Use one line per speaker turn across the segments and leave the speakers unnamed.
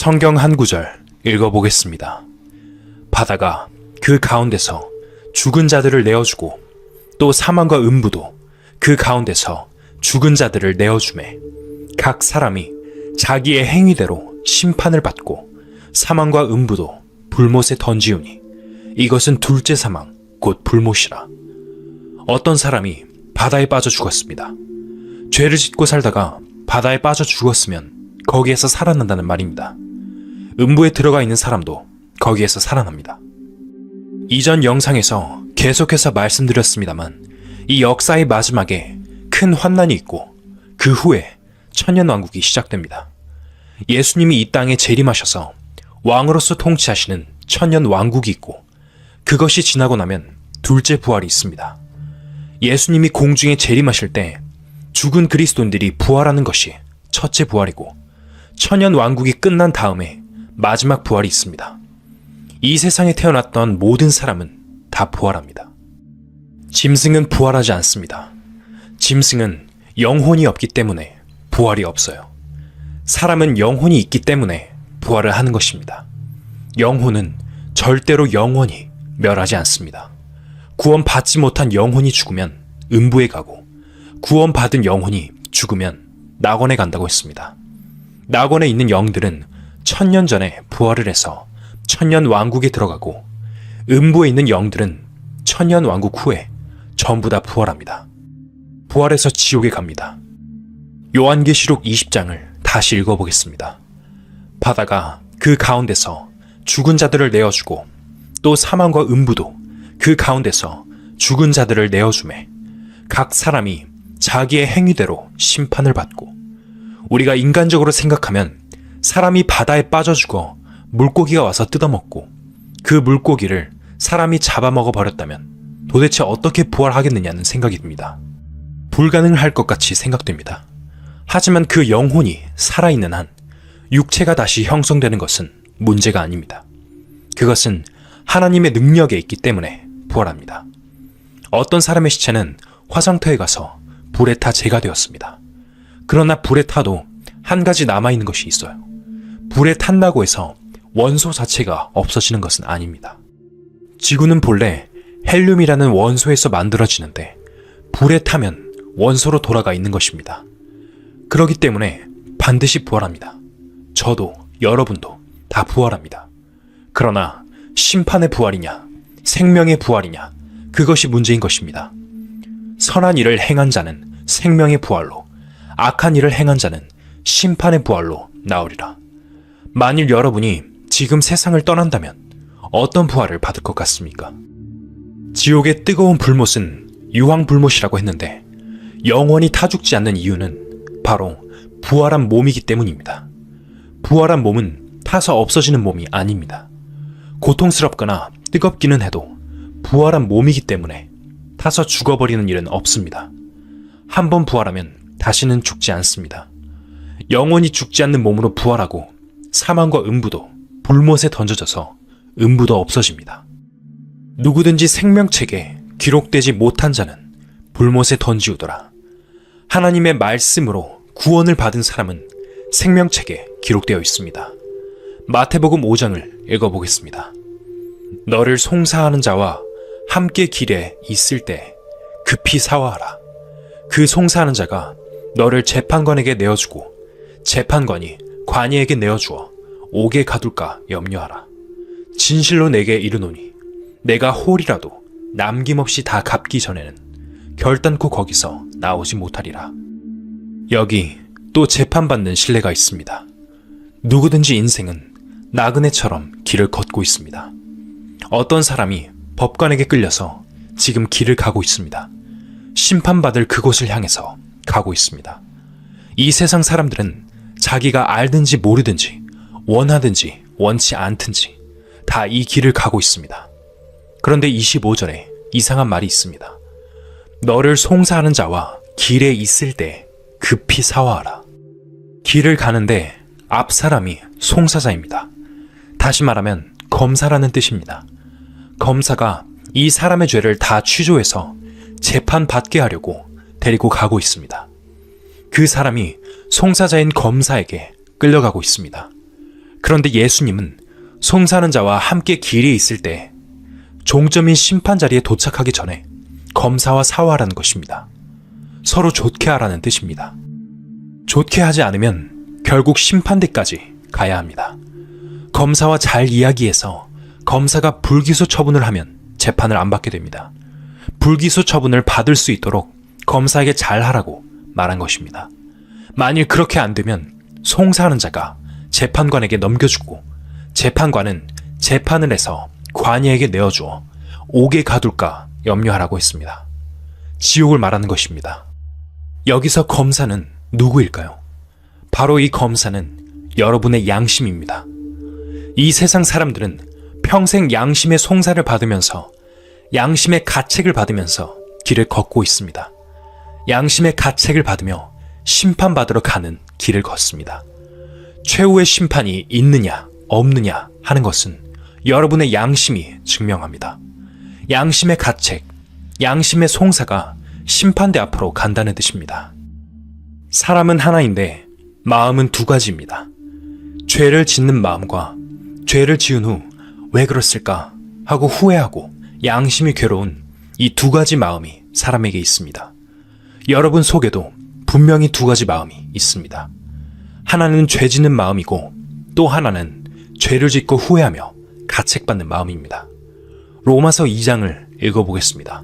성경 한 구절 읽어보겠습니다. 바다가 그 가운데서 죽은 자들을 내어주고 또 사망과 음부도 그 가운데서 죽은 자들을 내어주매 각 사람이 자기의 행위대로 심판을 받고 사망과 음부도 불못에 던지우니 이것은 둘째 사망 곧 불못이라. 어떤 사람이 바다에 빠져 죽었습니다. 죄를 짓고 살다가 바다에 빠져 죽었으면 거기에서 살아난다는 말입니다. 음부에 들어가 있는 사람도 거기에서 살아납니다. 이전 영상에서 계속해서 말씀드렸습니다만 이 역사의 마지막에 큰 환난이 있고 그 후에 천년왕국이 시작됩니다. 예수님이 이 땅에 재림하셔서 왕으로서 통치하시는 천년왕국이 있고 그것이 지나고 나면 둘째 부활이 있습니다. 예수님이 공중에 재림하실 때 죽은 그리스도인들이 부활하는 것이 첫째 부활이고 천년왕국이 끝난 다음에 마지막 부활이 있습니다. 이 세상에 태어났던 모든 사람은 다 부활합니다. 짐승은 부활하지 않습니다. 짐승은 영혼이 없기 때문에 부활이 없어요. 사람은 영혼이 있기 때문에 부활을 하는 것입니다. 영혼은 절대로 영원히 멸하지 않습니다. 구원받지 못한 영혼이 죽으면 음부에 가고 구원받은 영혼이 죽으면 낙원에 간다고 했습니다. 낙원에 있는 영들은 천년 전에 부활을 해서 천년 왕국에 들어가고 음부에 있는 영들은 천년 왕국 후에 전부 다 부활합니다. 부활해서 지옥에 갑니다. 요한계시록 20장을 다시 읽어보겠습니다. 바다가 그 가운데서 죽은 자들을 내어주고 또 사망과 음부도 그 가운데서 죽은 자들을 내어주매 각 사람이 자기의 행위대로 심판을 받고, 우리가 인간적으로 생각하면 사람이 바다에 빠져 죽어 물고기가 와서 뜯어먹고 그 물고기를 사람이 잡아먹어 버렸다면 도대체 어떻게 부활하겠느냐는 생각이 듭니다. 불가능할 것 같이 생각됩니다. 하지만 그 영혼이 살아있는 한 육체가 다시 형성되는 것은 문제가 아닙니다. 그것은 하나님의 능력에 있기 때문에 부활합니다. 어떤 사람의 시체는 화성터에 가서 불에 타 재가 되었습니다. 그러나 불에 타도 한 가지 남아있는 것이 있어요. 불에 탄다고 해서 원소 자체가 없어지는 것은 아닙니다. 지구는 본래 헬륨이라는 원소에서 만들어지는데 불에 타면 원소로 돌아가 있는 것입니다. 그렇기 때문에 반드시 부활합니다. 저도 여러분도 다 부활합니다. 그러나 심판의 부활이냐 생명의 부활이냐 그것이 문제인 것입니다. 선한 일을 행한 자는 생명의 부활로, 악한 일을 행한 자는 심판의 부활로 나오리라. 만일 여러분이 지금 세상을 떠난다면 어떤 부활을 받을 것 같습니까? 지옥의 뜨거운 불못은 유황불못이라고 했는데 영원히 타 죽지 않는 이유는 바로 부활한 몸이기 때문입니다. 부활한 몸은 타서 없어지는 몸이 아닙니다. 고통스럽거나 뜨겁기는 해도 부활한 몸이기 때문에 타서 죽어버리는 일은 없습니다. 한번 부활하면 다시는 죽지 않습니다. 영원히 죽지 않는 몸으로 부활하고 사망과 음부도 불못에 던져져서 음부도 없어집니다. 누구든지 생명책에 기록되지 못한 자는 불못에 던지우더라. 하나님의 말씀으로 구원을 받은 사람은 생명책에 기록되어 있습니다. 마태복음 5장을 읽어보겠습니다. 너를 송사하는 자와 함께 길에 있을 때 급히 사화하라. 그 송사하는 자가 너를 재판관에게 내어주고 재판관이 관이에게 내어주어 옥에 가둘까 염려하라. 진실로 내게 이르노니 내가 홀이라도 남김없이 다 갚기 전에는 결단코 거기서 나오지 못하리라. 여기 또 재판받는 신뢰가 있습니다. 누구든지 인생은 나그네처럼 길을 걷고 있습니다. 어떤 사람이 법관에게 끌려서 지금 길을 가고 있습니다. 심판받을 그곳을 향해서 가고 있습니다. 이 세상 사람들은 자기가 알든지 모르든지 원하든지 원치 않든지 다 이 길을 가고 있습니다. 그런데 25절에 이상한 말이 있습니다. 너를 송사하는 자와 길에 있을 때 급히 사화하라. 길을 가는데 앞 사람이 송사자입니다. 다시 말하면 검사라는 뜻입니다. 검사가 이 사람의 죄를 다 취조해서 재판받게 하려고 데리고 가고 있습니다. 그 사람이 송사자인 검사에게 끌려가고 있습니다. 그런데 예수님은 송사하는 자와 함께 길에 있을 때 종점인 심판 자리에 도착하기 전에 검사와 사화하라는 것입니다. 서로 좋게 하라는 뜻입니다. 좋게 하지 않으면 결국 심판대까지 가야 합니다. 검사와 잘 이야기해서 검사가 불기소 처분을 하면 재판을 안 받게 됩니다. 불기소 처분을 받을 수 있도록 검사에게 잘하라고 말한 것입니다. 만일 그렇게 안 되면 송사하는 자가 재판관에게 넘겨주고 재판관은 재판을 해서 관이에게 내어주어 옥에 가둘까 염려하라고 했습니다. 지옥을 말하는 것입니다. 여기서 검사는 누구일까요? 바로 이 검사는 여러분의 양심입니다. 이 세상 사람들은 평생 양심의 송사를 받으면서 양심의 가책을 받으면서 길을 걷고 있습니다. 양심의 가책을 받으며 심판받으러 가는 길을 걷습니다. 최후의 심판이 있느냐 없느냐 하는 것은 여러분의 양심이 증명합니다. 양심의 가책, 양심의 송사가 심판대 앞으로 간다는 뜻입니다. 사람은 하나인데 마음은 두 가지입니다. 죄를 짓는 마음과 죄를 지은 후 왜 그랬을까 하고 후회하고 양심이 괴로운 이 두 가지 마음이 사람에게 있습니다. 여러분 속에도 분명히 두 가지 마음이 있습니다. 하나는 죄 짓는 마음이고 또 하나는 죄를 짓고 후회하며 가책받는 마음입니다. 로마서 2장을 읽어보겠습니다.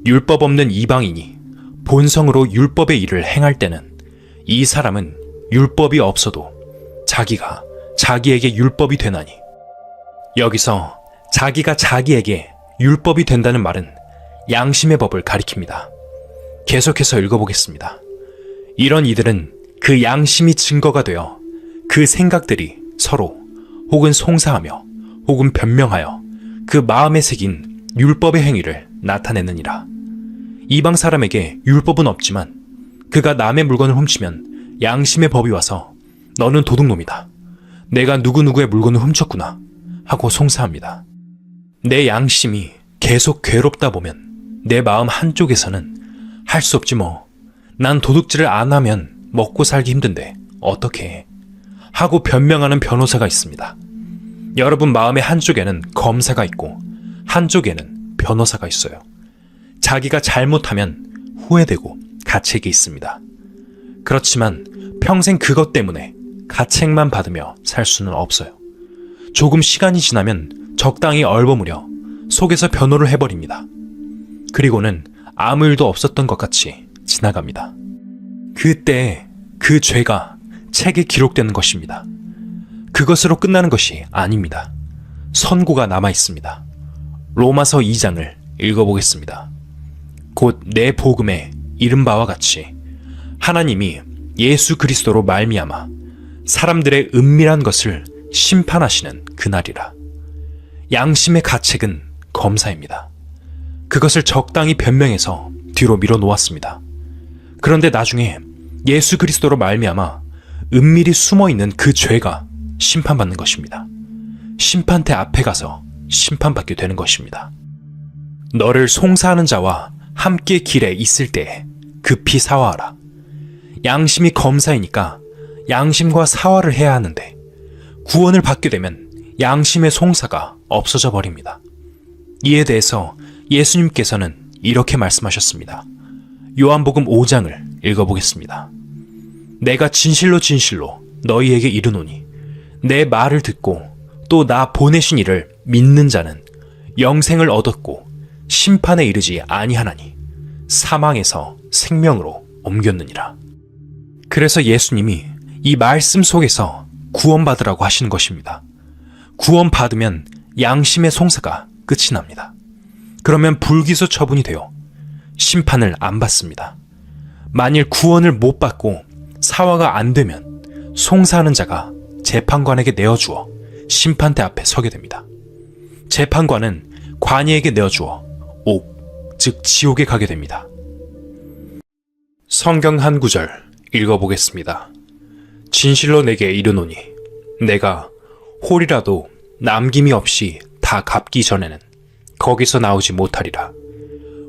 율법 없는 이방인이 본성으로 율법의 일을 행할 때는 이 사람은 율법이 없어도 자기가 자기에게 율법이 되나니. 여기서 자기가 자기에게 율법이 된다는 말은 양심의 법을 가리킵니다. 계속해서 읽어보겠습니다. 이런 이들은 그 양심이 증거가 되어 그 생각들이 서로 혹은 송사하며 혹은 변명하여 그 마음에 새긴 율법의 행위를 나타내느니라. 이방 사람에게 율법은 없지만 그가 남의 물건을 훔치면 양심의 법이 와서 너는 도둑놈이다. 내가 누구누구의 물건을 훔쳤구나 하고 송사합니다. 내 양심이 계속 괴롭다 보면 내 마음 한쪽에서는 할 수 없지 뭐. 난 도둑질을 안 하면 먹고 살기 힘든데 어떻게 해? 하고 변명하는 변호사가 있습니다. 여러분 마음의 한쪽에는 검사가 있고 한쪽에는 변호사가 있어요. 자기가 잘못하면 후회되고 가책이 있습니다. 그렇지만 평생 그것 때문에 가책만 받으며 살 수는 없어요. 조금 시간이 지나면 적당히 얼버무려 속에서 변호를 해버립니다. 그리고는 아무 일도 없었던 것 같이 지나갑니다. 그때 그 죄가 책에 기록되는 것입니다. 그것으로 끝나는 것이 아닙니다. 선고가 남아 있습니다. 로마서 2장을 읽어보겠습니다. 곧 내 복음에 이른 바와 같이 하나님이 예수 그리스도로 말미암아 사람들의 은밀한 것을 심판하시는 그날이라. 양심의 가책은 검사입니다. 그것을 적당히 변명해서 뒤로 밀어놓았습니다. 그런데 나중에 예수 그리스도로 말미암아 은밀히 숨어있는 그 죄가 심판받는 것입니다. 심판대 앞에 가서 심판받게 되는 것입니다. 너를 송사하는 자와 함께 길에 있을 때에 급히 사화하라. 양심이 검사이니까 양심과 사화를 해야 하는데 구원을 받게 되면 양심의 송사가 없어져 버립니다. 이에 대해서 예수님께서는 이렇게 말씀하셨습니다. 요한복음 5장을 읽어보겠습니다. 내가 진실로 진실로 너희에게 이르노니 내 말을 듣고 또 나 보내신 이를 믿는 자는 영생을 얻었고 심판에 이르지 아니하나니 사망에서 생명으로 옮겼느니라. 그래서 예수님이 이 말씀 속에서 구원받으라고 하시는 것입니다. 구원받으면 양심의 송사가 끝이 납니다. 그러면 불기소 처분이 되어 심판을 안 받습니다. 만일 구원을 못 받고 사화가 안 되면 송사하는 자가 재판관에게 내어주어 심판대 앞에 서게 됩니다. 재판관은 관이에게 내어주어 옥, 즉 지옥에 가게 됩니다. 성경 한 구절 읽어보겠습니다. 진실로 내게 이르노니 내가 홀이라도 남김이 없이 다 갚기 전에는 거기서 나오지 못하리라.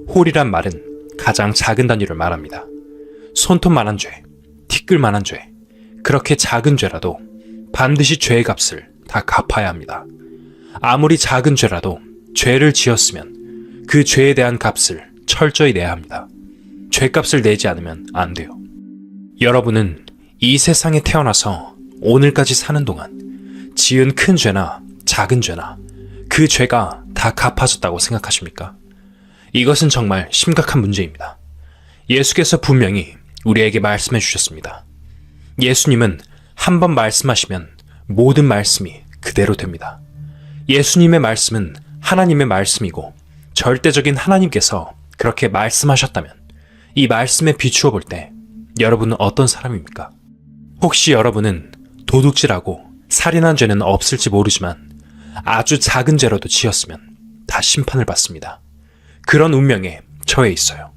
홀이란 말은 가장 작은 단위를 말합니다. 손톱만한 죄, 티끌만한 죄, 그렇게 작은 죄라도 반드시 죄의 값을 다 갚아야 합니다. 아무리 작은 죄라도 죄를 지었으면 그 죄에 대한 값을 철저히 내야 합니다. 죄값을 내지 않으면 안 돼요. 여러분은 이 세상에 태어나서 오늘까지 사는 동안 지은 큰 죄나 작은 죄나 그 죄가 다 갚아졌다고 생각하십니까? 이것은 정말 심각한 문제입니다. 예수께서 분명히 우리에게 말씀해 주셨습니다. 예수님은 한 번 말씀하시면 모든 말씀이 그대로 됩니다. 예수님의 말씀은 하나님의 말씀이고 절대적인 하나님께서 그렇게 말씀하셨다면 이 말씀에 비추어 볼 때 여러분은 어떤 사람입니까? 혹시 여러분은 도둑질하고 살인한 죄는 없을지 모르지만 아주 작은 죄라도 지었으면 다 심판을 받습니다. 그런 운명에 처해 있어요.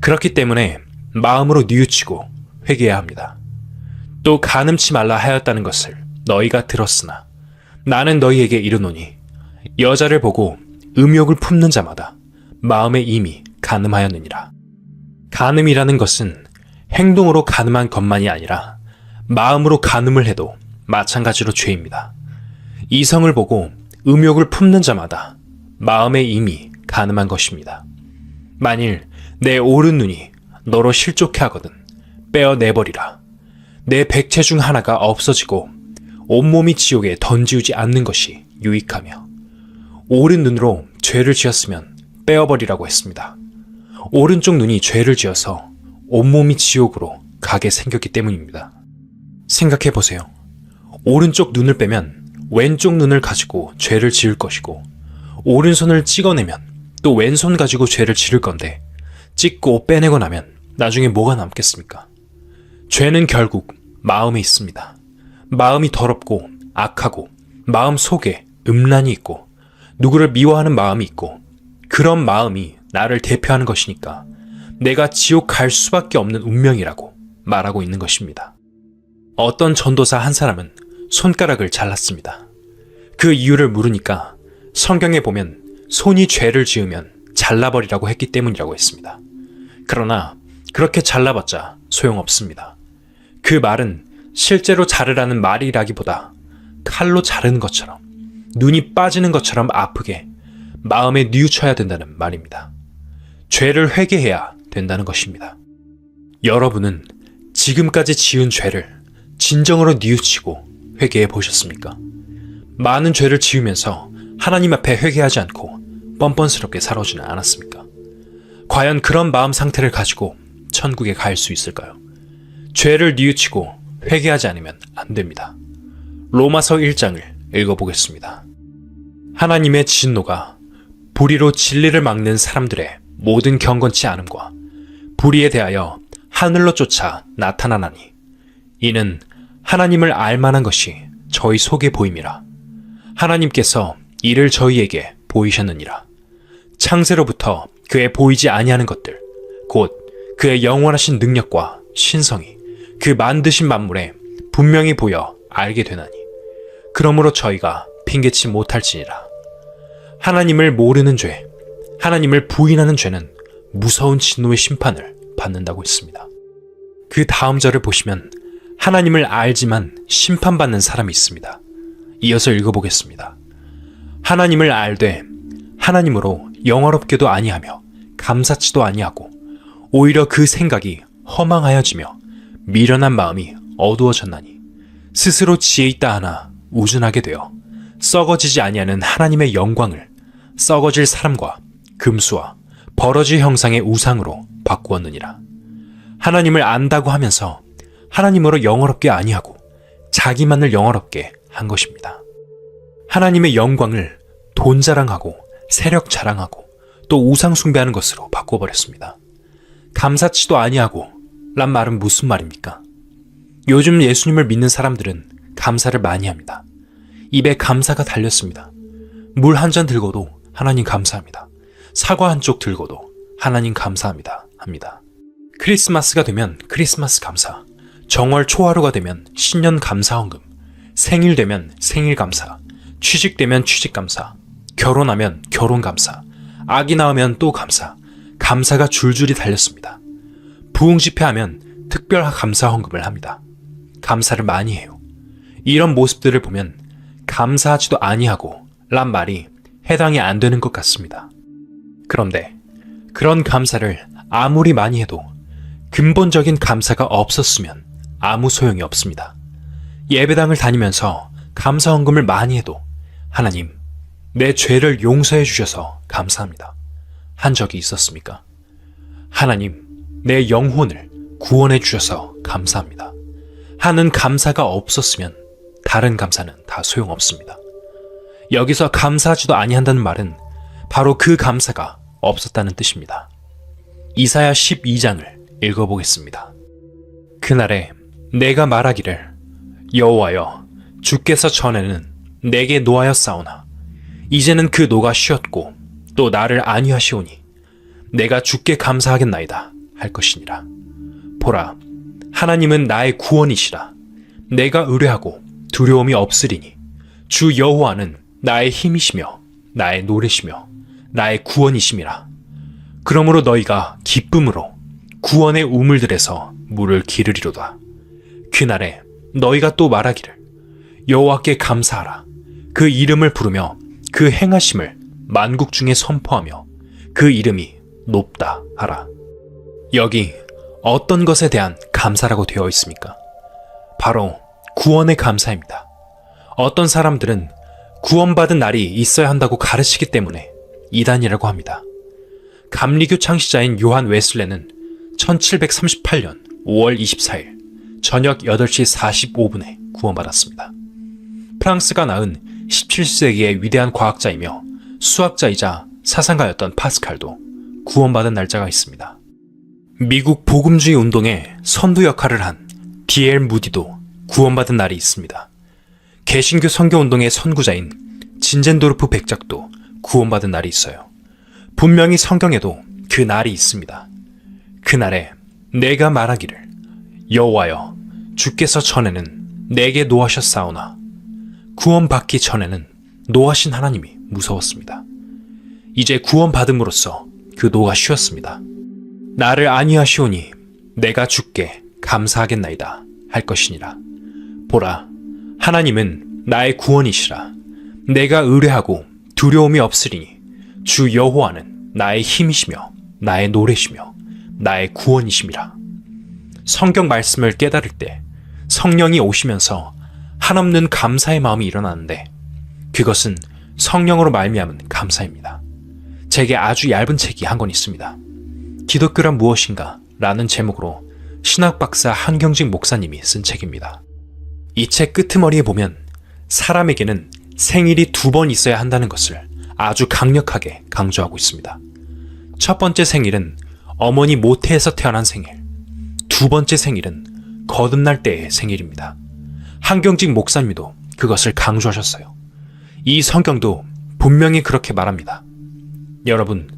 그렇기 때문에 마음으로 뉘우치고 회개해야 합니다. 또 간음치 말라 하였다는 것을 너희가 들었으나 나는 너희에게 이르노니 여자를 보고 음욕을 품는 자마다 마음에 이미 간음하였느니라. 간음이라는 것은 행동으로 간음한 것만이 아니라 마음으로 간음을 해도 마찬가지로 죄입니다. 이성을 보고 음욕을 품는 자마다 마음에 이미 간음한 것입니다. 만일 내 오른 눈이 너로 실족해 하거든 빼어내버리라. 내 백체 중 하나가 없어지고 온몸이 지옥에 던지우지 않는 것이 유익하며 오른 눈으로 죄를 지었으면 빼어버리라고 했습니다. 오른쪽 눈이 죄를 지어서 온몸이 지옥으로 가게 생겼기 때문입니다. 생각해보세요. 오른쪽 눈을 빼면 왼쪽 눈을 가지고 죄를 지을 것이고 오른손을 찍어내면 또 왼손 가지고 죄를 지을 건데 찍고 빼내고 나면 나중에 뭐가 남겠습니까? 죄는 결국 마음에 있습니다. 마음이 더럽고 악하고 마음 속에 음란이 있고 누구를 미워하는 마음이 있고 그런 마음이 나를 대표하는 것이니까 내가 지옥 갈 수밖에 없는 운명이라고 말하고 있는 것입니다. 어떤 전도사 한 사람은 손가락을 잘랐습니다. 그 이유를 물으니까 성경에 보면 손이 죄를 지으면 잘라버리라고 했기 때문이라고 했습니다. 그러나 그렇게 잘라봤자 소용없습니다. 그 말은 실제로 자르라는 말이라기보다 칼로 자르는 것처럼 눈이 빠지는 것처럼 아프게 마음에 뉘우쳐야 된다는 말입니다. 죄를 회개해야 된다는 것입니다. 여러분은 지금까지 지은 죄를 진정으로 뉘우치고 회개해 보셨습니까? 많은 죄를 지으면서 하나님 앞에 회개하지 않고 뻔뻔스럽게 살아오지는 않았습니까? 과연 그런 마음 상태를 가지고 천국에 갈 수 있을까요? 죄를 뉘우치고 회개하지 않으면 안 됩니다. 로마서 1장을 읽어보겠습니다. 하나님의 진노가 불의로 진리를 막는 사람들의 모든 경건치 않음과 불의에 대하여 하늘로 쫓아 나타나나니 이는 하나님을 알만한 것이 저희 속에 보임이라. 하나님께서 이를 저희에게 보이셨느니라. 창세로부터 그의 보이지 아니하는 것들 곧 그의 영원하신 능력과 신성이 그 만드신 만물에 분명히 보여 알게 되나니 그러므로 저희가 핑계치 못할지니라. 하나님을 모르는 죄, 하나님을 부인하는 죄는 무서운 진노의 심판을 받는다고 했습니다. 그 다음 절을 보시면 하나님을 알지만 심판받는 사람이 있습니다. 이어서 읽어보겠습니다. 하나님을 알되 하나님으로 영화롭게도 아니하며 감사치도 아니하고 오히려 그 생각이 허망하여지며 미련한 마음이 어두워졌나니 스스로 지혜 있다 하나 우준하게 되어 썩어지지 아니하는 하나님의 영광을 썩어질 사람과 금수와 버러지 형상의 우상으로 바꾸었느니라. 하나님을 안다고 하면서 하나님으로 영화롭게 아니하고 자기만을 영화롭게 한 것입니다. 하나님의 영광을 돈 자랑하고 세력 자랑하고 또 우상 숭배하는 것으로 바꿔버렸습니다. 감사치도 아니하고 란 말은 무슨 말입니까? 요즘 예수님을 믿는 사람들은 감사를 많이 합니다. 입에 감사가 달렸습니다. 물 한 잔 들고도 하나님 감사합니다. 사과 한 쪽 들고도 하나님 감사합니다 합니다. 크리스마스가 되면 크리스마스 감사, 정월 초하루가 되면 신년 감사 헌금, 생일 되면 생일 감사, 취직 되면 취직 감사, 결혼하면 결혼 감사, 아기 낳으면 또 감사, 감사가 줄줄이 달렸습니다. 부흥 집회하면 특별 감사 헌금을 합니다. 감사를 많이 해요. 이런 모습들을 보면 감사하지도 아니하고 란 말이 해당이 안 되는 것 같습니다. 그런데 그런 감사를 아무리 많이 해도 근본적인 감사가 없었으면 아무 소용이 없습니다. 예배당을 다니면서 감사 헌금을 많이 해도 하나님, 내 죄를 용서해 주셔서 감사합니다 한 적이 있었습니까? 하나님, 내 영혼을 구원해 주셔서 감사합니다 하는 감사가 없었으면 다른 감사는 다 소용없습니다. 여기서 감사하지도 아니한다는 말은 바로 그 감사가 없었다는 뜻입니다. 이사야 12장을 읽어보겠습니다. 그날에 내가 말하기를 여호와여 주께서 전에는 내게 노하였사오나 이제는 그 노가 쉬었고 또 나를 안위하시오니 내가 주께 감사하겠나이다 할 것이니라. 보라, 하나님은 나의 구원이시라. 내가 의뢰하고 두려움이 없으리니 주 여호와는 나의 힘이시며 나의 노래시며 나의 구원이심이라. 그러므로 너희가 기쁨으로 구원의 우물들에서 물을 기르리로다. 그날에 너희가 또 말하기를 여호와께 감사하라. 그 이름을 부르며 그 행하심을 만국 중에 선포하며 그 이름이 높다 하라. 여기 어떤 것에 대한 감사라고 되어 있습니까? 바로 구원의 감사입니다. 어떤 사람들은 구원받은 날이 있어야 한다고 가르치기 때문에 이단이라고 합니다. 감리교 창시자인 요한 웨슬레는 1738년 5월 24일 저녁 8시 45분에 구원받았습니다. 프랑스가 낳은 17세기의 위대한 과학자이며 수학자이자 사상가였던 파스칼도 구원받은 날짜가 있습니다. 미국 복음주의 운동의 선두 역할을 한 D.L. 무디도 구원받은 날이 있습니다. 개신교 선교운동의 선구자인 진젠도르프 백작도 구원받은 날이 있어요. 분명히 성경에도 그 날이 있습니다. 그날에 내가 말하기를 여호와여 주께서 전에는 내게 노하셨사오나 구원받기 전에는 노하신 하나님이 무서웠습니다. 이제 구원받음으로써 그 노가 쉬었습니다. 나를 안위하시오니 내가 주께 감사하겠나이다 할 것이니라. 보라, 하나님은 나의 구원이시라. 내가 의뢰하고 두려움이 없으리니 주 여호와는 나의 힘이시며 나의 노래시며 나의 구원이심이라. 성경 말씀을 깨달을 때 성령이 오시면서 한없는 감사의 마음이 일어나는데 그것은 성령으로 말미암은 감사입니다. 제게 아주 얇은 책이 한 권 있습니다. 기독교란 무엇인가? 라는 제목으로 신학박사 한경직 목사님이 쓴 책입니다. 이 책 끄트머리에 보면 사람에게는 생일이 2번 있어야 한다는 것을 아주 강력하게 강조하고 있습니다. 첫 번째 생일은 어머니 모태에서 태어난 생일, 두 번째 생일은 거듭날 때의 생일입니다. 한경직 목사님도 그것을 강조하셨어요. 이 성경도 분명히 그렇게 말합니다. 여러분,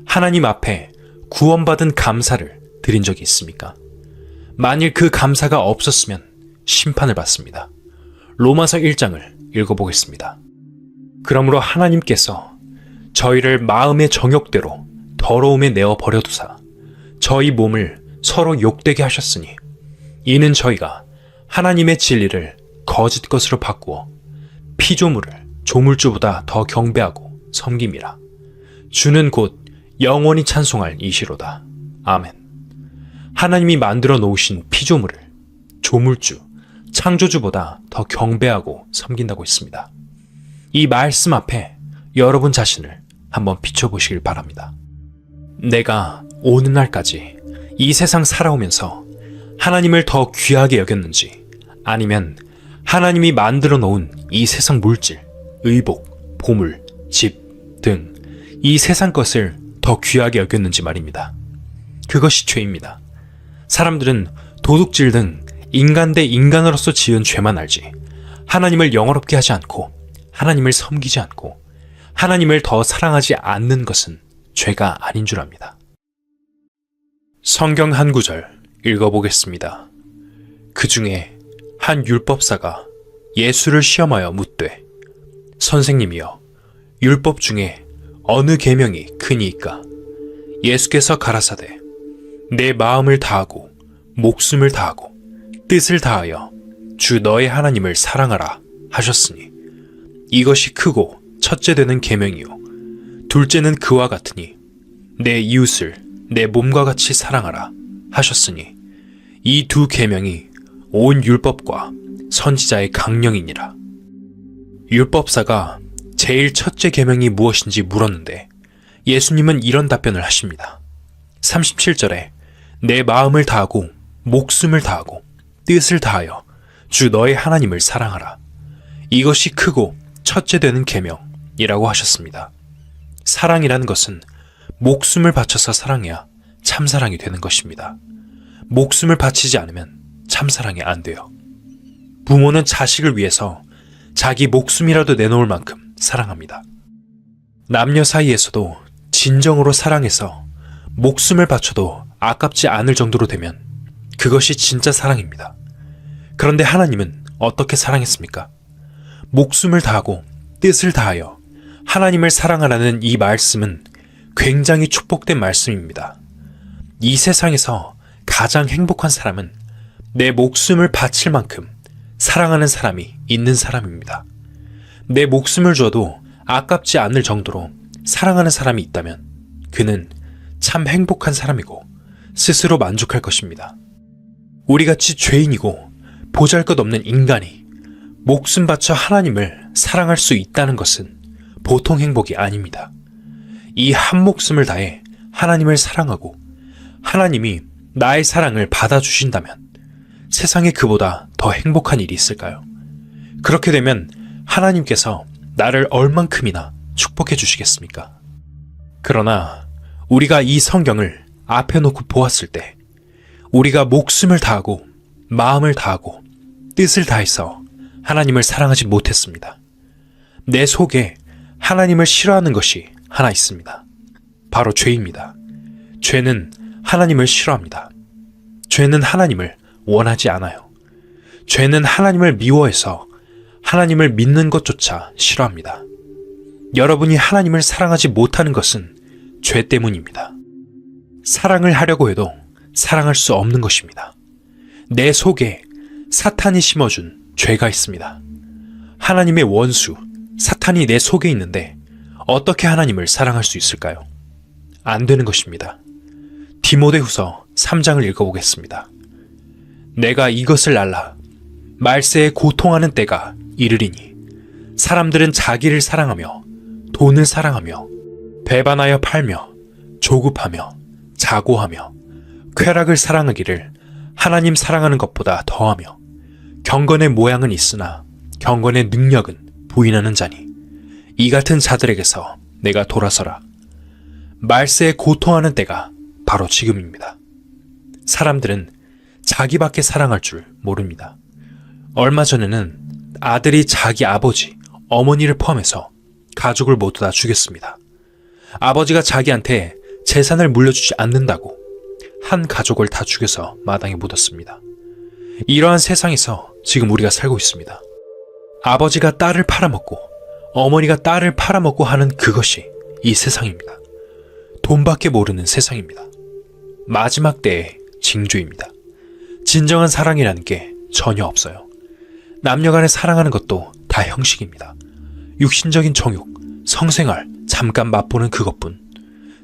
하나님 앞에 구원받은 감사를 드린 적이 있습니까? 만일 그 감사가 없었으면 심판을 받습니다. 로마서 1장을 읽어보겠습니다. 그러므로 하나님께서 저희를 마음의 정욕대로 더러움에 내어 버려두사 저희 몸을 서로 욕되게 하셨으니 이는 저희가 하나님의 진리를 거짓 것으로 바꾸어 피조물을 조물주보다 더 경배하고 섬김이라. 주는 곧 영원히 찬송할 이시로다. 아멘. 하나님이 만들어 놓으신 피조물을 조물주, 창조주보다 더 경배하고 섬긴다고 했습니다. 이 말씀 앞에 여러분 자신을 한번 비춰보시길 바랍니다. 내가 오는 날까지 이 세상 살아오면서 하나님을 더 귀하게 여겼는지, 아니면 하나님이 만들어 놓은 이 세상 물질, 의복, 보물, 집 등 이 세상 것을 더 귀하게 여겼는지 말입니다. 그것이 죄입니다. 사람들은 도둑질 등 인간 대 인간으로서 지은 죄만 알지 하나님을 영화롭게 하지 않고 하나님을 섬기지 않고 하나님을 더 사랑하지 않는 것은 죄가 아닌 줄 압니다. 성경 한 구절 읽어보겠습니다. 그 중에 한 율법사가 예수를 시험하여 묻되 선생님이여 율법 중에 어느 계명이 크니이까? 예수께서 가라사대 내 마음을 다하고 목숨을 다하고 뜻을 다하여 주 너의 하나님을 사랑하라 하셨으니 이것이 크고 첫째 되는 계명이요 둘째는 그와 같으니 내 이웃을 내 몸과 같이 사랑하라 하셨으니 이 두 계명이 온 율법과 선지자의 강령이니라. 율법사가 제일 첫째 계명이 무엇인지 물었는데 예수님은 이런 답변을 하십니다. 37절에 내 마음을 다하고 목숨을 다하고 뜻을 다하여 주 너의 하나님을 사랑하라. 이것이 크고 첫째 되는 계명이라고 하셨습니다. 사랑이라는 것은 목숨을 바쳐서 사랑해야 참사랑이 되는 것입니다. 목숨을 바치지 않으면 참사랑이 안 돼요. 부모는 자식을 위해서 자기 목숨이라도 내놓을 만큼 사랑합니다. 남녀 사이에서도 진정으로 사랑해서 목숨을 바쳐도 아깝지 않을 정도로 되면 그것이 진짜 사랑입니다. 그런데 하나님은 어떻게 사랑했습니까? 목숨을 다하고 뜻을 다하여 하나님을 사랑하라는 이 말씀은 굉장히 축복된 말씀입니다. 이 세상에서 가장 행복한 사람은 내 목숨을 바칠 만큼 사랑하는 사람이 있는 사람입니다. 내 목숨을 줘도 아깝지 않을 정도로 사랑하는 사람이 있다면 그는 참 행복한 사람이고 스스로 만족할 것입니다. 우리같이 죄인이고 보잘것없는 인간이 목숨 바쳐 하나님을 사랑할 수 있다는 것은 보통 행복이 아닙니다. 이 한 목숨을 다해 하나님을 사랑하고 하나님이 나의 사랑을 받아주신다면 세상에 그보다 더 행복한 일이 있을까요? 그렇게 되면 하나님께서 나를 얼만큼이나 축복해 주시겠습니까? 그러나 우리가 이 성경을 앞에 놓고 보았을 때 우리가 목숨을 다하고 마음을 다하고 뜻을 다해서 하나님을 사랑하지 못했습니다. 내 속에 하나님을 싫어하는 것이 하나 있습니다. 바로 죄입니다. 죄는 하나님을 싫어합니다. 죄는 하나님을 원하지 않아요. 죄는 하나님을 미워해서 하나님을 믿는 것조차 싫어합니다. 여러분이 하나님을 사랑하지 못하는 것은 죄 때문입니다. 사랑을 하려고 해도 사랑할 수 없는 것입니다. 내 속에 사탄이 심어준 죄가 있습니다. 하나님의 원수, 사탄이 내 속에 있는데 어떻게 하나님을 사랑할 수 있을까요? 안 되는 것입니다. 디모데후서 3장을 읽어보겠습니다. 내가 이것을 알라. 말세에 고통하는 때가 이르리니 사람들은 자기를 사랑하며 돈을 사랑하며 배반하여 팔며 조급하며 자고하며 쾌락을 사랑하기를 하나님 사랑하는 것보다 더하며 경건의 모양은 있으나 경건의 능력은 부인하는 자니 이 같은 자들에게서 내가 돌아서라. 말세에 고통하는 때가 바로 지금입니다. 사람들은 자기밖에 사랑할 줄 모릅니다. 얼마 전에는 아들이 자기 아버지, 어머니를 포함해서 가족을 모두 다 죽였습니다. 아버지가 자기한테 재산을 물려주지 않는다고 한 가족을 다 죽여서 마당에 묻었습니다. 이러한 세상에서 지금 우리가 살고 있습니다. 아버지가 딸을 팔아먹고 어머니가 딸을 팔아먹고 하는 그것이 이 세상입니다. 돈밖에 모르는 세상입니다. 마지막 때의 징조입니다. 진정한 사랑이라는 게 전혀 없어요. 남녀간에 사랑하는 것도 다 형식입니다. 육신적인 정욕, 성생활, 잠깐 맛보는 그것뿐.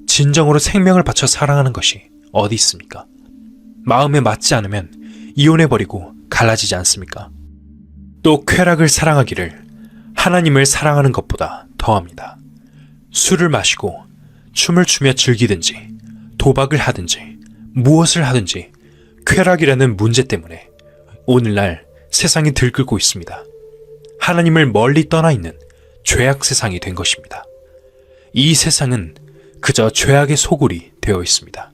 진정으로 생명을 바쳐 사랑하는 것이 어디 있습니까? 마음에 맞지 않으면 이혼해버리고 갈라지지 않습니까? 또 쾌락을 사랑하기를 하나님을 사랑하는 것보다 더합니다. 술을 마시고 춤을 추며 즐기든지 도박을 하든지 무엇을 하든지 쾌락이라는 문제 때문에 오늘날 세상이 들끓고 있습니다. 하나님을 멀리 떠나 있는 죄악 세상이 된 것입니다. 이 세상은 그저 죄악의 소굴이 되어 있습니다.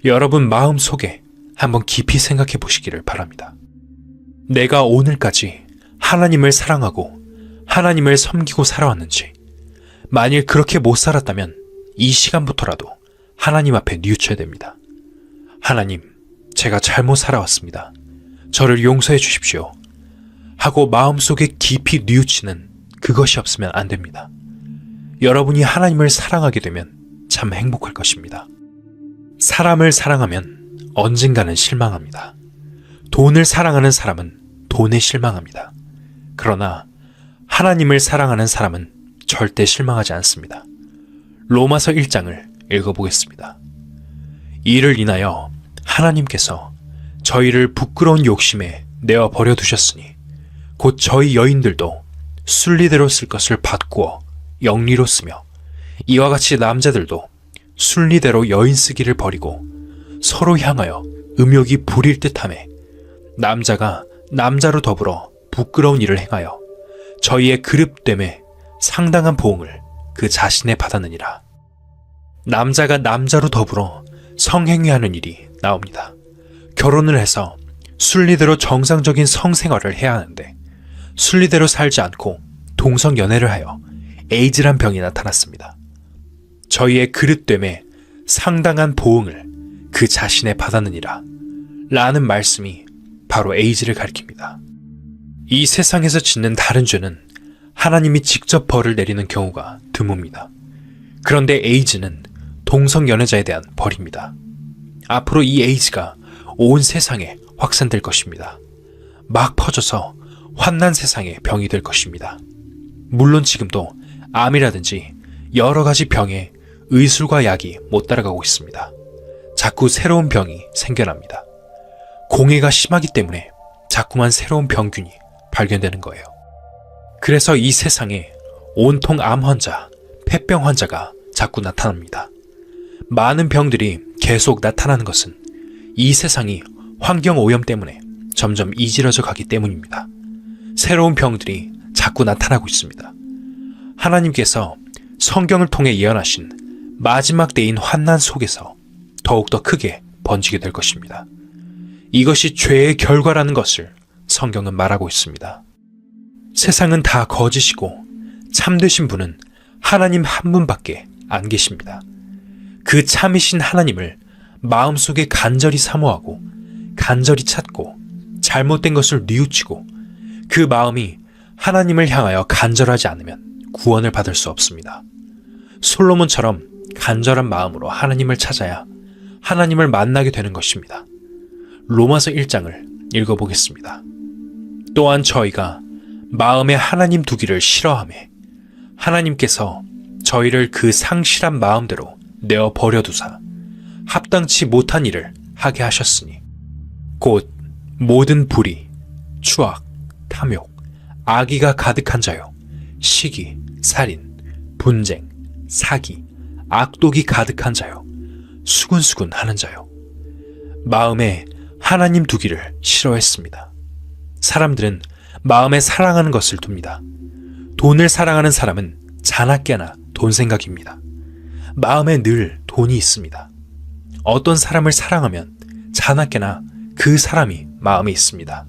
여러분 마음 속에 한번 깊이 생각해 보시기를 바랍니다. 내가 오늘까지 하나님을 사랑하고 하나님을 섬기고 살아왔는지, 만일 그렇게 못 살았다면 이 시간부터라도 하나님 앞에 뉘우쳐야 됩니다. 하나님, 제가 잘못 살아왔습니다. 저를 용서해 주십시오. 하고 마음속에 깊이 뉘우치는 그것이 없으면 안 됩니다. 여러분이 하나님을 사랑하게 되면 참 행복할 것입니다. 사람을 사랑하면 언젠가는 실망합니다. 돈을 사랑하는 사람은 돈에 실망합니다. 그러나 하나님을 사랑하는 사람은 절대 실망하지 않습니다. 로마서 1장을 읽어보겠습니다. 이를 인하여 하나님께서 저희를 부끄러운 욕심에 내어 버려두셨으니 곧 저희 여인들도 순리대로 쓸 것을 바꾸어 영리로 쓰며 이와 같이 남자들도 순리대로 여인 쓰기를 버리고 서로 향하여 음욕이 부릴 듯하매 남자가 남자로 더불어 부끄러운 일을 행하여 저희의 그릇됨에 상당한 보응을 그 자신에 받았느니라. 남자가 남자로 더불어 성행위하는 일이 나옵니다. 결혼을 해서 순리대로 정상적인 성생활을 해야 하는데 순리대로 살지 않고 동성연애를 하여 에이즈란 병이 나타났습니다. 저희의 그릇됨에 상당한 보응을 그 자신에 받았느니라 라는 말씀이 바로 에이즈를 가리킵니다. 이 세상에서 짓는 다른 죄는 하나님이 직접 벌을 내리는 경우가 드뭅니다. 그런데 에이즈는 동성연애자에 대한 벌입니다. 앞으로 이 에이즈가 온 세상에 확산될 것입니다. 막 퍼져서 환난 세상의 병이 될 것입니다. 물론 지금도 암이라든지 여러 가지 병에 의술과 약이 못 따라가고 있습니다. 자꾸 새로운 병이 생겨납니다. 공해가 심하기 때문에 자꾸만 새로운 병균이 발견되는 거예요. 그래서 이 세상에 온통 암 환자, 폐병 환자가 자꾸 나타납니다. 많은 병들이 계속 나타나는 것은 이 세상이 환경 오염 때문에 점점 이질어져 가기 때문입니다. 새로운 병들이 자꾸 나타나고 있습니다. 하나님께서 성경을 통해 예언하신 마지막 때인 환난 속에서 더욱더 크게 번지게 될 것입니다. 이것이 죄의 결과라는 것을 성경은 말하고 있습니다. 세상은 다 거짓이고 참되신 분은 하나님 한 분밖에 안 계십니다. 그 참이신 하나님을 마음속에 간절히 사모하고 간절히 찾고 잘못된 것을 뉘우치고 그 마음이 하나님을 향하여 간절하지 않으면 구원을 받을 수 없습니다. 솔로몬처럼 간절한 마음으로 하나님을 찾아야 하나님을 만나게 되는 것입니다. 로마서 1장을 읽어보겠습니다. 또한 저희가 마음에 하나님 두기를 싫어하매 하나님께서 저희를 그 상실한 마음대로 내어 버려두사 합당치 못한 일을 하게 하셨으니 곧 모든 불의, 추악, 탐욕, 악의가 가득한 자요 시기, 살인, 분쟁, 사기, 악독이 가득한 자요 수군수군 하는 자요 마음에 하나님 두기를 싫어했습니다. 사람들은 마음에 사랑하는 것을 둡니다. 돈을 사랑하는 사람은 자나깨나 돈 생각입니다. 마음에 늘 돈이 있습니다. 어떤 사람을 사랑하면 자나깨나 그 사람이 마음에 있습니다.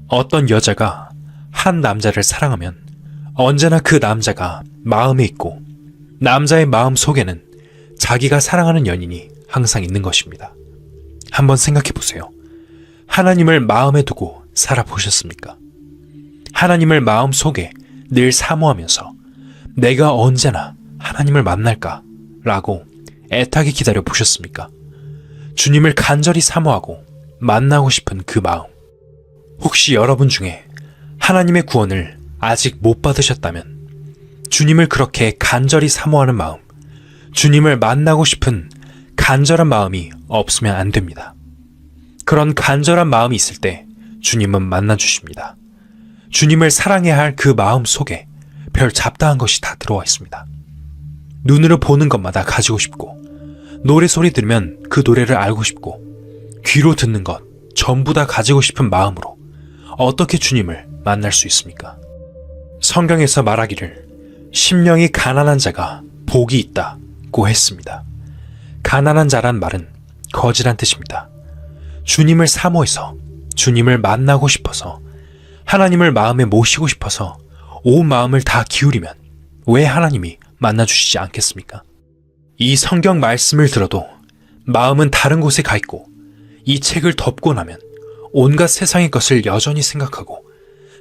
어떤 여자가 한 남자를 사랑하면 언제나 그 남자가 마음에 있고 남자의 마음 속에는 자기가 사랑하는 연인이 항상 있는 것입니다. 한번 생각해 보세요. 하나님을 마음에 두고 살아보셨습니까? 하나님을 마음 속에 늘 사모하면서 내가 언제나 하나님을 만날까? 라고 애타게 기다려 보셨습니까? 주님을 간절히 사모하고 만나고 싶은 그 마음. 혹시 여러분 중에 하나님의 구원을 아직 못 받으셨다면 주님을 그렇게 간절히 사모하는 마음, 주님을 만나고 싶은 간절한 마음이 없으면 안 됩니다. 그런 간절한 마음이 있을 때 주님은 만나주십니다. 주님을 사랑해야 할 그 마음 속에 별 잡다한 것이 다 들어와 있습니다. 눈으로 보는 것마다 가지고 싶고 노래 소리 들으면 그 노래를 알고 싶고 귀로 듣는 것 전부 다 가지고 싶은 마음으로 어떻게 주님을 만날 수 있습니까? 성경에서 말하기를 심령이 가난한 자가 복이 있다고 했습니다. 가난한 자란 말은 거지란 뜻입니다. 주님을 사모해서 주님을 만나고 싶어서 하나님을 마음에 모시고 싶어서 온 마음을 다 기울이면 왜 하나님이 만나주시지 않겠습니까? 이 성경 말씀을 들어도 마음은 다른 곳에 가 있고 이 책을 덮고 나면 온갖 세상의 것을 여전히 생각하고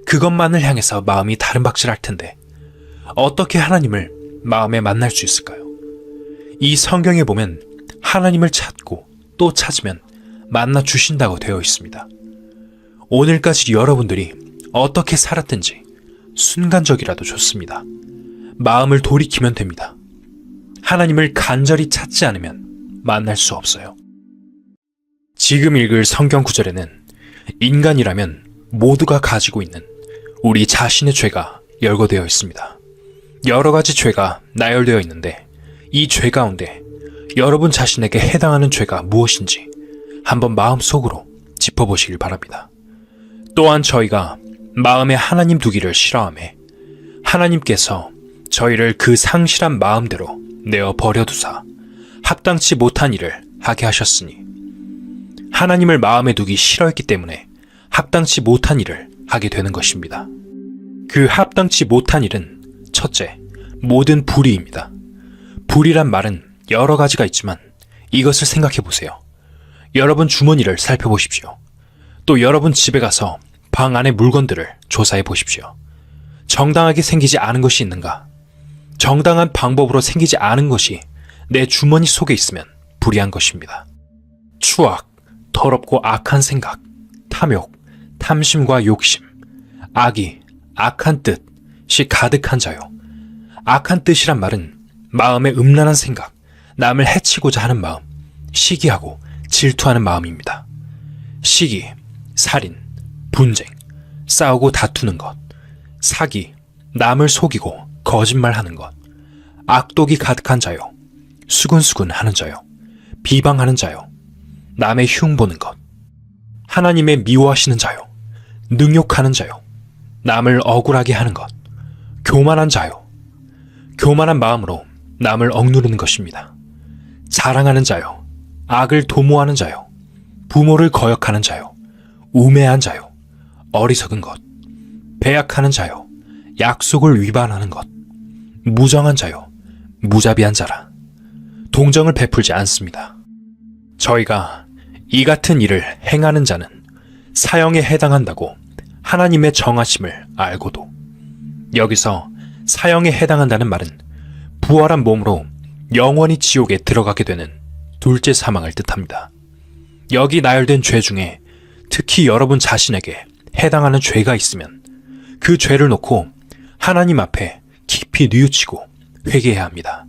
그것만을 향해서 마음이 다른 박질할 텐데 어떻게 하나님을 마음에 만날 수 있을까요? 이 성경에 보면 하나님을 찾고 또 찾으면 만나 주신다고 되어 있습니다. 오늘까지 여러분들이 어떻게 살았든지 순간적이라도 좋습니다. 마음을 돌이키면 됩니다. 하나님을 간절히 찾지 않으면 만날 수 없어요. 지금 읽을 성경 구절에는 인간이라면 모두가 가지고 있는 우리 자신의 죄가 열거되어 있습니다. 여러 가지 죄가 나열되어 있는데 이 죄 가운데 여러분 자신에게 해당하는 죄가 무엇인지 한번 마음속으로 짚어보시길 바랍니다. 또한 저희가 마음에 하나님 두기를 싫어하며 하나님께서 저희를 그 상실한 마음대로 내어 버려두사 합당치 못한 일을 하게 하셨으니 하나님을 마음에 두기 싫어했기 때문에 합당치 못한 일을 하게 되는 것입니다. 그 합당치 못한 일은 첫째, 모든 불의입니다. 불의란 말은 여러 가지가 있지만 이것을 생각해 보세요. 여러분 주머니를 살펴보십시오. 또 여러분 집에 가서 방 안의 물건들을 조사해 보십시오. 정당하게 생기지 않은 것이 있는가? 정당한 방법으로 생기지 않은 것이 내 주머니 속에 있으면 불의한 것입니다. 추악, 더럽고 악한 생각, 탐욕, 탐심과 욕심, 악이, 악한 뜻이 가득한 자요. 악한 뜻이란 말은 마음의 음란한 생각, 남을 해치고자 하는 마음, 시기하고 질투하는 마음입니다. 시기, 살인, 분쟁, 싸우고 다투는 것, 사기, 남을 속이고 거짓말하는 것, 악독이 가득한 자요, 수근수근 하는 자요, 비방하는 자요, 남의 흉보는 것, 하나님의 미워하시는 자요, 능욕하는 자요, 남을 억울하게 하는 것, 교만한 자요, 교만한 마음으로 남을 억누르는 것입니다. 자랑하는 자요, 악을 도모하는 자요, 부모를 거역하는 자요, 우매한 자요, 어리석은 것, 배약하는 자요, 약속을 위반하는 것, 무정한 자요, 무자비한 자라. 동정을 베풀지 않습니다. 저희가 이 같은 일을 행하는 자는 사형에 해당한다고 하나님의 정하심을 알고도, 여기서 사형에 해당한다는 말은 부활한 몸으로 영원히 지옥에 들어가게 되는 둘째 사망을 뜻합니다. 여기 나열된 죄 중에 특히 여러분 자신에게 해당하는 죄가 있으면 그 죄를 놓고 하나님 앞에 깊이 뉘우치고 회개해야 합니다.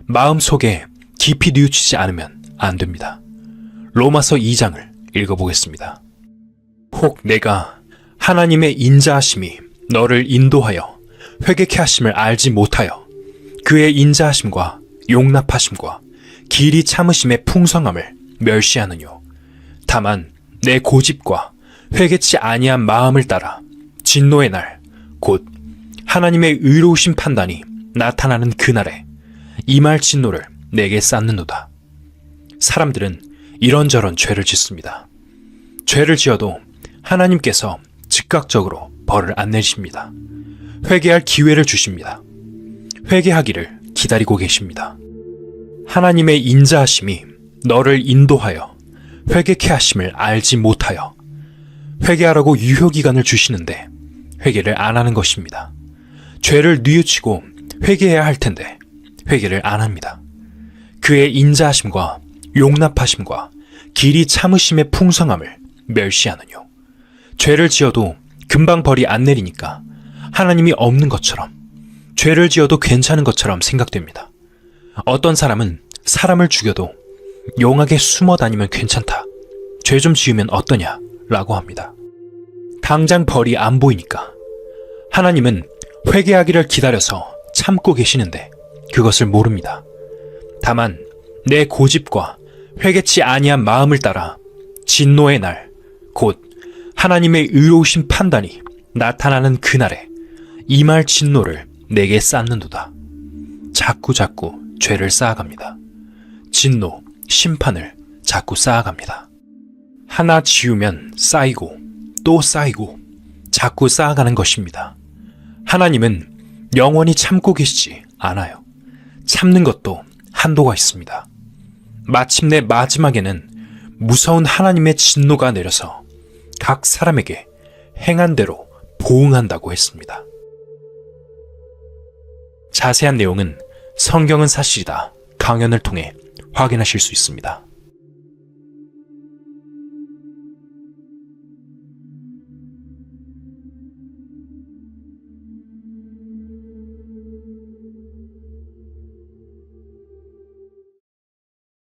마음속에 깊이 뉘우치지 않으면 안 됩니다. 로마서 2장을 읽어보겠습니다. 혹 내가 하나님의 인자하심이 너를 인도하여 회개케 하심을 알지 못하여 그의 인자하심과 용납하심과 길이 참으심의 풍성함을 멸시하느뇨. 다만 내 고집과 회개치 아니한 마음을 따라 진노의 날 곧 하나님의 의로우신 판단이 나타나는 그날에 임할 진노를 내게 쌓는도다. 사람들은 이런저런 죄를 짓습니다. 죄를 지어도 하나님께서 즉각적으로 벌을 안 내십니다. 회개할 기회를 주십니다. 회개하기를 기다리고 계십니다. 하나님의 인자하심이 너를 인도하여 회개케 하심을 알지 못하여 회개하라고 유효기간을 주시는데 회개를 안 하는 것입니다. 죄를 뉘우치고 회개해야 할 텐데 회개를 안 합니다. 그의 인자하심과 용납하심과 길이 참으심의 풍성함을 멸시하느뇨. 죄를 지어도 금방 벌이 안 내리니까 하나님이 없는 것처럼, 죄를 지어도 괜찮은 것처럼 생각됩니다. 어떤 사람은 사람을 죽여도 용하게 숨어 다니면 괜찮다, 죄 좀 지으면 어떠냐 라고 합니다. 당장 벌이 안 보이니까. 하나님은 회개하기를 기다려서 참고 계시는데 그것을 모릅니다. 다만 내 고집과 회개치 아니한 마음을 따라 진노의 날, 곧 하나님의 의로우신 판단이 나타나는 그날에 임할 진노를 내게 쌓는도다. 자꾸자꾸 죄를 쌓아갑니다. 진노, 심판을 자꾸 쌓아갑니다. 하나 지우면 쌓이고 또 쌓이고 자꾸 쌓아가는 것입니다. 하나님은 영원히 참고 계시지 않아요. 참는 것도 한도가 있습니다. 마침내 마지막에는 무서운 하나님의 진노가 내려서 각 사람에게 행한 대로 보응한다고 했습니다. 자세한 내용은 성경은 사실이다 강연을 통해 확인하실 수 있습니다.